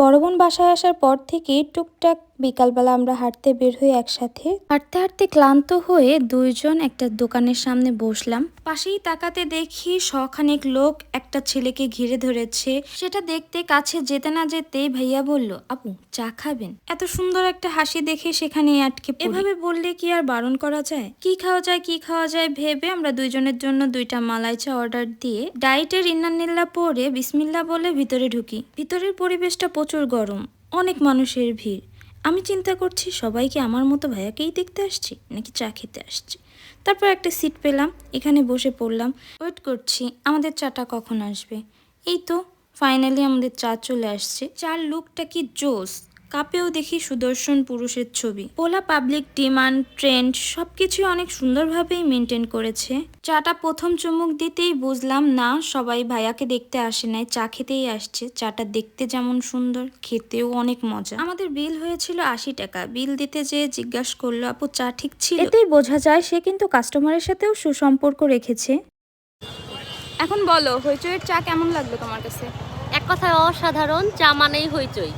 বড় বোন বাসায় আসার পর থেকে টুকটাক বিকালবেলা আমরা হাঁটতে বের হই একসাথে। হাঁটতে হাঁটতে ক্লান্ত হয়ে দুইজন একটা দোকানের সামনে বসলাম। পাশেই তাকাতে দেখি শখানেক লোক একটা ছেলেকে ঘিরে ধরেছে। সেটা দেখতে কাছে যেতে না যেতেই ভাইয়া বলল, আপু চা খাবেন? এত সুন্দর একটা হাসি দেখে সেখানে আটকে পড়ি। এভাবে বললে কি আর বারণ করা যায়? কি খাওয়া যায় ভেবে আমরা দুইজনের জন্য 2টা মালাই চা অর্ডার দিয়ে ডায়েটের ইন্নানিল্লা পরে বিসমিল্লা বলে ভিতরে ঢুকি। ভিতরের পরিবেশটা প্রচুর গরম, অনেক মানুষের ভিড়। আমি চিন্তা করছি সবাই কি আমার মতো ভাইয়াকেই দেখতে আসছি নাকি চা খেতে আসছি। তারপর একটা সিট পেলাম, এখানে বসে পড়লাম। ওয়েট করছি আমাদের চাটা কখন আসবে। এই তো ফাইনালি আমাদের চা চলে আসছে। চার লুকটা কি জোস। কাপেও দেখি সুদর্শন পুরুষের ছবি। পোলা পাবলিক ডিমান্ড ট্রেন্ড সবকিছু অনেক সুন্দরভাবেই মেনটেন করেছে। চাটা প্রথম চুমুক দিতেই বুঝলাম না সবাই ভাইয়াকে দেখতে আসে নাই, চা খেতেই আসছে। চাটা দেখতে যেমন সুন্দর, খেতেও অনেক মজা। আমাদের বিল হয়েছিল 80 টাকা। বিল দিতে যেয়ে জিজ্ঞাসা করলো, আপু চা ঠিক ছিল? এতেই বোঝা যায় সে কিন্তু কাস্টমারের সাথেও সুসম্পর্ক রেখেছে। এখন বলো হইচইয়ের চা কেমন লাগলো তোমার কাছে? এক কথায় অসাধারণ, চা মানেই হইচই।